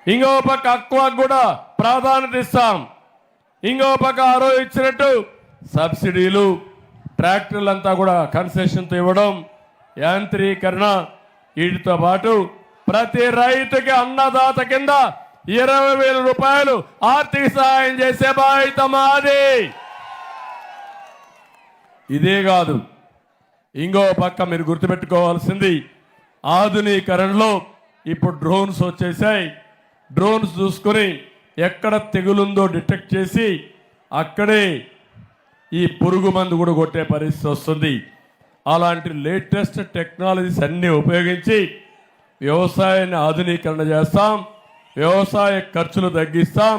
ఇంకో పక్క అక్వాకు కూడా ప్రాధాన్యత ఇస్తాం. ఇంకో పక్క ఆరో ఇచ్చినట్టు సబ్సిడీలు, ట్రాక్టర్లంతా కూడా కన్సెషన్తో ఇవ్వడం, యాంత్రీకరణ, వీటితో పాటు ప్రతి రైతుకి అన్నదాత కింద 20,000 రూపాయలు ఆర్థిక సహాయం చేసే బాధ్యత మాది. ఇదే కాదు, ఇంకో పక్క మీరు గుర్తుపెట్టుకోవాల్సింది ఆధునీకరణలో ఇప్పుడు డ్రోన్స్ వచ్చేసాయి. డ్రోన్స్ చూసుకొని ఎక్కడ తెగులుందో డిటెక్ట్ చేసి అక్కడే ఈ పురుగు మందు కూడా కొట్టే పరిస్థితి వస్తుంది. అలాంటి లేటెస్ట్ టెక్నాలజీస్ అన్నీ ఉపయోగించి వ్యవసాయాన్ని ఆధునీకరణ చేస్తాం, వ్యవసాయ ఖర్చులు తగ్గిస్తాం,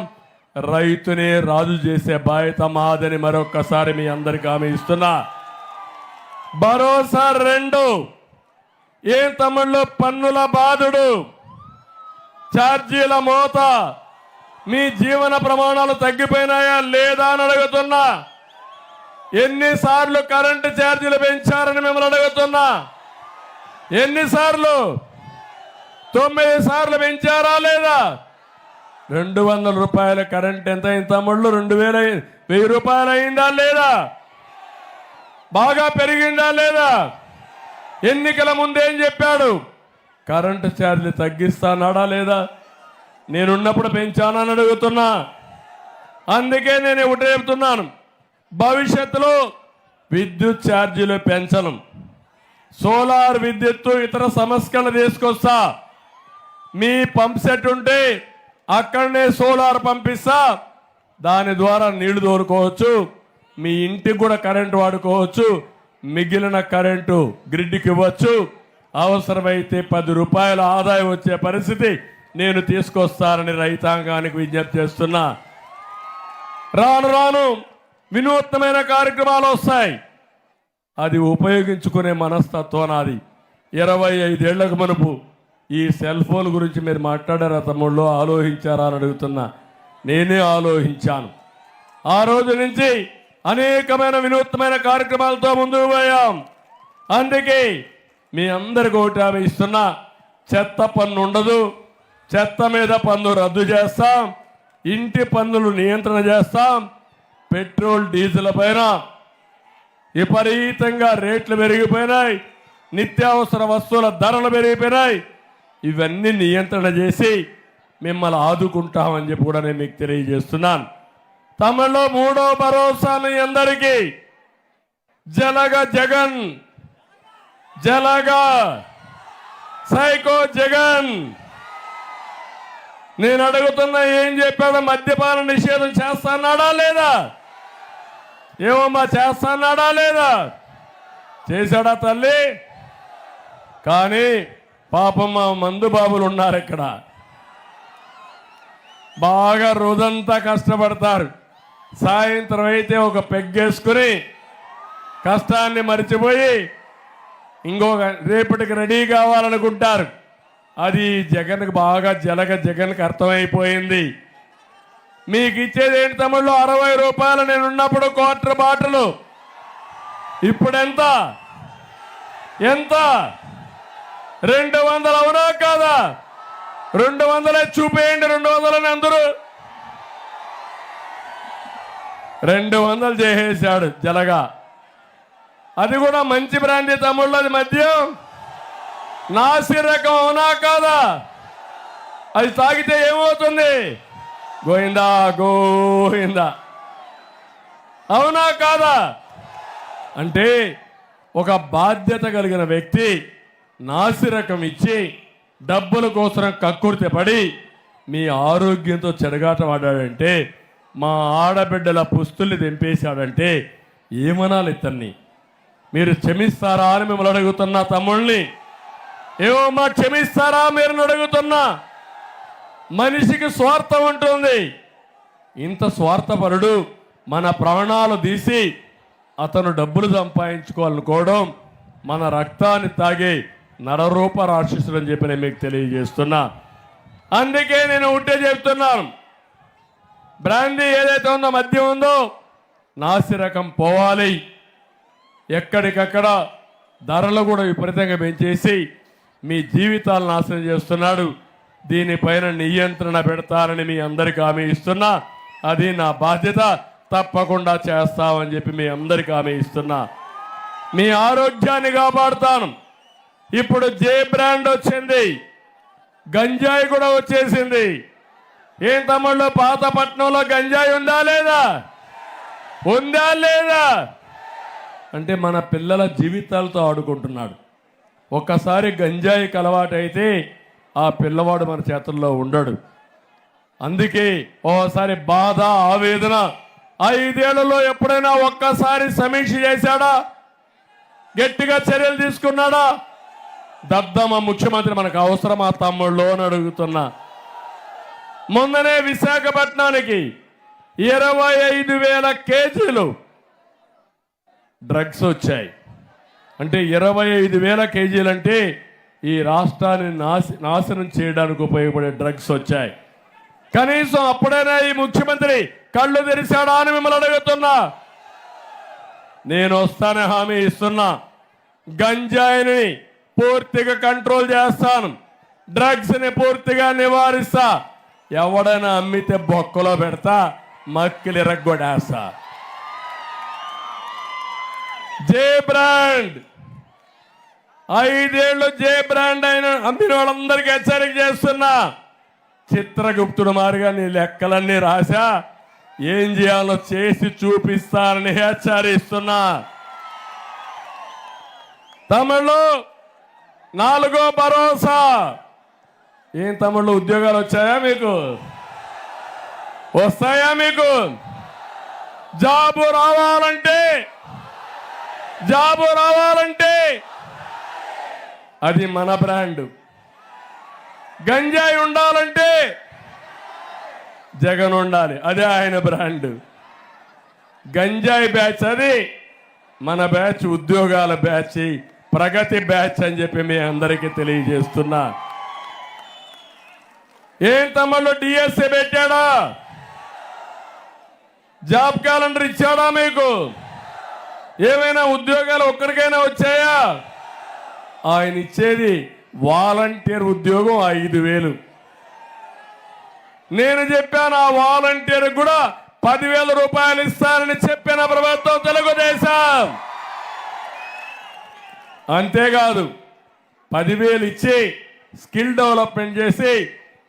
రైతునే రాజు చేసే బాధ్యత మాదని మరొక్కసారి మీ అందరికీ హామీ ఇస్తున్నా. భరోసా 2, ఏం తమిళ్లో పన్నుల బాధుడు, ఛార్జీల మోత, మీ జీవన ప్రమాణాలు తగ్గిపోయినాయా లేదా అని అడుగుతున్నా. ఎన్నిసార్లు కరెంటు ఛార్జీలు పెంచారని మిమ్మల్ని అడుగుతున్నా. ఎన్నిసార్లు? 9 సార్లు పెంచారా లేదా? 200 రూపాయల కరెంట్ ఎంత అయింది తమ్ముళ్ళు? 1000 రూపాయలు అయిందా లేదా? బాగా పెరిగిందా లేదా? ఎన్నికల ముందేం చెప్పాడు? కరెంటు ఛార్జీలు తగ్గిస్తానాడా లేదా? నేనున్నప్పుడు పెంచానని అడుగుతున్నా. అందుకే నేను ఒకటి చెప్తున్నాను, భవిష్యత్తులో విద్యుత్ ఛార్జీలు పెంచను, సోలార్ విద్యుత్తు ఇతర సంస్కరణ తీసుకొస్తా. మీ పంప్ సెట్ ఉంటే అక్కడనే సోలార్ పంపిస్తా, దాని ద్వారా నీళ్లు తోలుకోవచ్చు, మీ ఇంటికి కూడా కరెంటు వాడుకోవచ్చు, మిగిలిన కరెంటు గ్రిడ్కి ఇవ్వచ్చు. అవసరమైతే 10 రూపాయల ఆదాయం వచ్చే పరిస్థితి నేను తీసుకొస్తానని రైతాంగానికి విజ్ఞప్తి చేస్తున్నా. రాను రాను వినూత్నమైన కార్యక్రమాలు వస్తాయి, అది ఉపయోగించుకునే మనస్తత్వం నాది. 25 ఏళ్లకు మునుపు ఈ సెల్ ఫోన్ గురించి మీరు మాట్లాడారా తమ్ముళ్ళు? ఆలోచించారా అని అడుగుతున్నా. నేనే ఆలోచించాను. ఆ రోజు నుంచి అనేకమైన వినూత్నమైన కార్యక్రమాలతో ముందుకు పోయాం. అందుకే మీ అందరికీ ఒకటి హామీ ఇస్తున్నా, చెత్త పన్ను ఉండదు, చెత్త మీద పన్ను రద్దు చేస్తాం, ఇంటి పన్నులు నియంత్రణ చేస్తాం, పెట్రోల్ డీజిల్ పైన విపరీతంగా రేట్లు పెరిగిపోయినాయి, నిత్యావసర వస్తువుల ధరలు పెరిగిపోయినాయి. ఇవన్నీ నియంత్రణ చేసి మిమ్మల్ని ఆదుకుంటామని చెప్పి కూడా నేను మీకు తెలియజేస్తున్నాను. తమలో 3వ భరోసా మీ అందరికీ, జలగ జగన్, జలగ సైకో జగన్. నేను అడుగుతున్నా, ఏం చెప్పాడో? మద్యపాన నిషేధం చేస్తానాడా లేదా? ఏమమ్మా చేస్తానాడా లేదా? చేశాడా తల్లి? కానీ పాపం మా మందు బాబులు ఉన్నారు ఇక్కడ, బాగా రోజంతా కష్టపడతారు. సాయంత్రం అయితే ఒక పెగ్గేసుకుని కష్టాన్ని మర్చిపోయి ఇంకొక రేపటికి రెడీ కావాలనుకుంటారు. అది జగన్కి బాగా జగన్కి అర్థమైపోయింది. మీకు ఇచ్చేది ఏంటి తమ్ముళ్ళు? 60 రూపాయలు నేను ఉన్నప్పుడు క్వార్టర్ బాటిల్, ఇప్పుడు ఎంత? 200 అవునా కాదా? 200 చూపేయండి. 200 అందరూ 200 చేసేశాడు జలగా. అది కూడా మంచి బ్రాండీ తమ్ముళ్ళు, అది మద్యం నాసి రకం, అవునా కాదా? అది తాగితే ఏమవుతుంది? గోయిందా గోయిందా, అవునా కాదా? అంటే ఒక బాధ్యత కలిగిన వ్యక్తి నాసి రకం ఇచ్చి డబ్బుల కోసం కక్కుర్తి పడి మీ ఆరోగ్యంతో చెడగాటమాడాడంటే, మా ఆడబిడ్డల పుస్తుల్ని తెంపేశాడంటే ఏమనాలి ఇతన్ని? మీరు క్షమిస్తారా అని మిమ్మల్ని అడుగుతున్నా. తమ్ముళ్ళని ఏమమ్మా క్షమిస్తారా మీరు అడుగుతున్నా. మనిషికి స్వార్థం ఉంటుంది. ఇంత స్వార్థపరుడు మన ప్రాణాలు తీసి అతను డబ్బులు సంపాదించుకోవాలనుకోవడం మన రక్తాన్ని తాగే నరరూప రాక్షసుడు అని చెప్పి నేను మీకు తెలియజేస్తున్నా. అందుకే నేను ఉంటే చెప్తున్నాను, బ్రాండీ ఏదైతే ఉందో, మద్యం ఉందో, నాసి రకం పోవాలి. ఎక్కడికక్కడ ధరలు కూడా విపరీతంగా పెంచేసి మీ జీవితాలు నాశనం చేస్తున్నాడు. దీనిపైన నియంత్రణ పెడతారని మీ అందరికీ హామీ ఇస్తున్నా. అది నా బాధ్యత, తప్పకుండా చేస్తామని చెప్పి మీ అందరికీ హామీ ఇస్తున్నా. మీ ఆరోగ్యాన్ని కాపాడుతాను. ఇప్పుడు జే బ్రాండ్ వచ్చింది, గంజాయి కూడా వచ్చేసింది. ఏం తమ్ముళ్ళు, పాతపట్నంలో గంజాయి ఉందా లేదా? ఉందా లేదా? అంటే మన పిల్లల జీవితాలతో ఆడుకుంటున్నాడు. ఒక్కసారి గంజాయికి అలవాటైతే ఆ పిల్లవాడు మన చేతుల్లో ఉండడు. అందుకే ఓసారి బాధ, ఆవేదన. 5 ఏళ్లలో ఎప్పుడైనా ఒక్కసారి సమీక్ష చేశాడా? గట్టిగా చర్యలు తీసుకున్నాడా? దద్దమ్మ ముఖ్యమంత్రి మనకు అవసరమా తమ్ముళ్ళు అని అడుగుతున్నా. మొన్ననే విశాఖపట్నానికి 25,000 కేజీలు డ్రగ్స్ వచ్చాయి. అంటే 25,000 కేజీలు అంటే ఈ రాష్ట్రాన్ని నాశనం చేయడానికి ఉపయోగపడే డ్రగ్స్ వచ్చాయి. కనీసం అప్పుడైనా ఈ ముఖ్యమంత్రి కళ్ళు తెరిచాడా అని మిమ్మల్ని అడుగుతున్నా. నేను వస్తానే హామీ ఇస్తున్నా. గంజాయిని పూర్తిగా కంట్రోల్ చేస్తాను, డ్రగ్స్ ని పూర్తిగా నివారిస్తా. ఎవడైనా అమ్మితే బొక్కలో పెడతా, మక్కిలి రగ్గొడేస్తా. జే బ్రాండ్ 5 ఏళ్ళు జే బ్రాండ్ అయిన అమ్మిన వాళ్ళందరికీ హెచ్చరిక చేస్తున్నా. చిత్రగుప్తుడు మారిగా నీ లెక్కలన్నీ రాశా, ఏం చేయాలో చేసి చూపిస్తానని హెచ్చరిస్తున్నా. తమిళు 4వ భరోసా. ఏం తమిళు, ఉద్యోగాలు వచ్చాయా మీకు? వస్తాయా మీకు? జాబు రావాలంటే అది మన బ్రాండ్. గంజాయి ఉండాలంటే జగన్ ఉండాలి, అదే ఆయన బ్రాండ్. గంజాయి బ్యాచ్ అది మన బ్యాచ్, ఉద్యోగాల బ్యాచ్, ప్రగతి బ్యాచ్ అని చెప్పి మీ అందరికీ తెలియజేస్తున్నా. ఏం తమ్ముళ్ళు, డిఎస్సి పెట్టాడా? జాబ్ క్యాలెండర్ ఇచ్చాడా మీకు? ఏమైనా ఉద్యోగాలు ఒక్కరికైనా వచ్చాయా? ఆయన ఇచ్చేది వాలంటీర్ ఉద్యోగం 5,000. నేను చెప్పాను ఆ వాలంటీర్ కూడా 10,000 రూపాయలు ఇస్తానని చెప్పిన ప్రభుత్వం తెలుగుదేశం. అంతేకాదు 10,000 ఇచ్చి స్కిల్ డెవలప్మెంట్ చేసి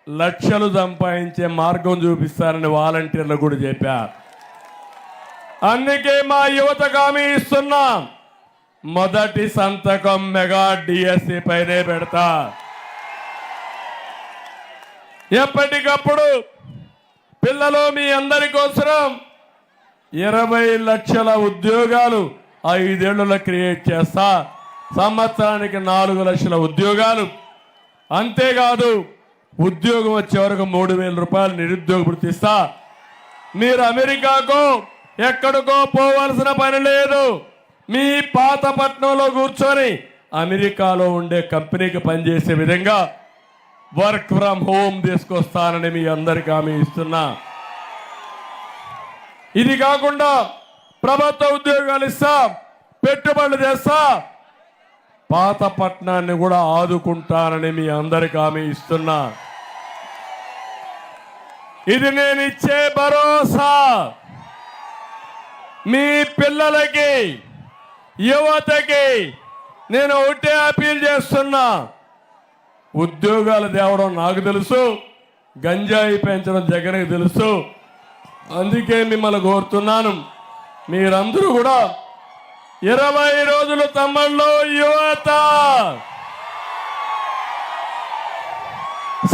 లక్షలు సంపాదించే మార్గం చూపిస్తారని వాలంటీర్లు కూడా చెప్పారు. అందుకే మా యువతకు హామీ ఇస్తున్నా, మొదటి సంతకం మెగా డిఎస్సి పైనే పెడతా. ఎప్పటికప్పుడు పిల్లలు మీ అందరి కోసం 20 లక్షల ఉద్యోగాలు 5 ఏళ్లలో క్రియేట్ చేస్తా. సంవత్సరానికి 4 లక్షల ఉద్యోగాలు. అంతేకాదు ఉద్యోగం వచ్చే వరకు 3,000 రూపాయలు నిరుద్యోగ భృతి ఇస్తా. మీరు అమెరికాకో ఎక్కడికో పోవాల్సిన పని లేదు. మీ పాతపట్నంలో కూర్చొని అమెరికాలో ఉండే కంపెనీకి పనిచేసే విధంగా వర్క్ ఫ్రం హోమ్ తీసుకొస్తానని మీ అందరికీ హామీ ఇస్తున్నా. ఇది కాకుండా ప్రభుత్వ ఉద్యోగాలు ఇస్తా, పెట్టుబడులు చేస్తా, పాతపట్నాన్ని కూడా ఆదుకుంటానని మీ అందరికీ హామీ ఇస్తున్నా. ఇది నేను ఇచ్చే భరోసా. మీ పిల్లలకి, యువతకి నేను ఒకటే అపీల్ చేస్తున్నా. ఉద్యోగాలు తేవడం నాకు తెలుసు, గంజాయి పెంచడం జగన్కి తెలుసు. అందుకే మిమ్మల్ని కోరుతున్నాను, మీరందరూ కూడా 20 రోజులు తమ్ముళ్ళు, యువత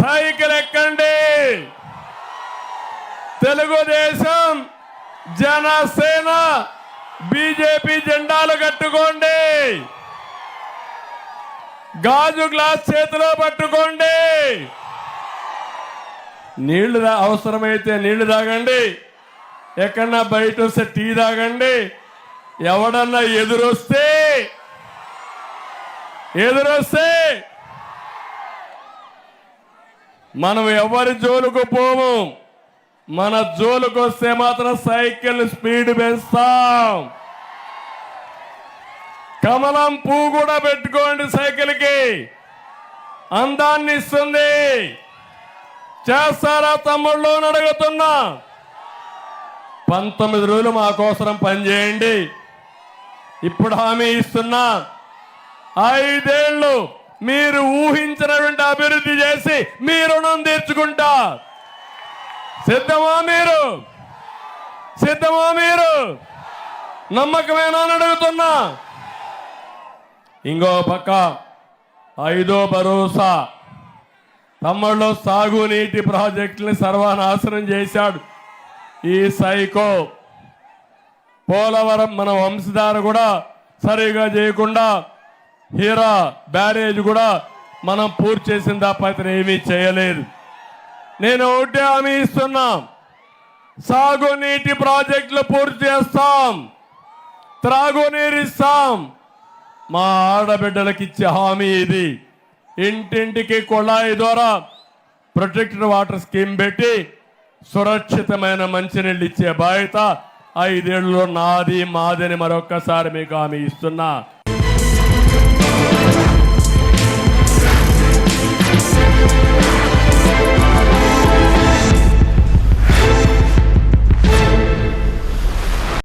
సైకిల్ ఎక్కండి. తెలుగుదేశం, జనసేన, బీజేపీ జెండాలు కట్టుకోండి. గాజు గ్లాస్ చేతిలో పట్టుకోండి. నీళ్లు అవసరమైతే నీళ్లు తాగండి. ఎక్కడన్నా బయట వస్తే టీ తాగండి. ఎవడన్నా ఎదురొస్తే మనం ఎవరి జోలుకు పోము. మన జోలుకు వస్తే మాత్రం సైకిల్ స్పీడ్ పెంచుతాం. కమలం పువ్వు కూడా పెట్టుకోండి, సైకిల్కి అందాన్ని ఇస్తుంది. చేస్తారా తమ్ముళ్ళు అని అడుగుతున్నా. 19 రోజులు మా కోసం పనిచేయండి. ఇప్పుడు హామీ ఇస్తున్నా, 5 ఏళ్ళు మీరు ఊహించినటువంటి అభివృద్ధి చేసి మీ రుణం తీర్చుకుంటా. సిద్ధమా మీరు? సిద్ధమా మీరు? నమ్మకమేనా అని అడుగుతున్నా. ఇంకో పక్క 5వ భరోసా. తమ్ముళ్ళు సాగునీటి ప్రాజెక్టుని సర్వనాశనం చేశాడు ఈ సైకో. పోలవరం మన వంశధార కూడా సరిగా చేయకుండా హీరా బ్యారేజ్ కూడా మనం పూర్తి చేసిన తప్ప ఇతను ఏమీ చేయలేదు. నేను ఒకటే హామీ ఇస్తున్నా, సాగునీటి ప్రాజెక్టులు పూర్తి చేస్తాం, త్రాగునీరు ఇస్తాం. మా ఆడబిడ్డలకు ఇచ్చే హామీ ఇది. ఇంటింటికి కుళాయి ద్వారా ప్రొటెక్టెడ్ వాటర్ స్కీమ్ పెట్టి సురక్షితమైన మంచినీళ్ళు ఇచ్చే బాధ్యత 5 ఏళ్ళలో నాది మాదని మరొక్కసారి మీకు హామీ ఇస్తున్నా.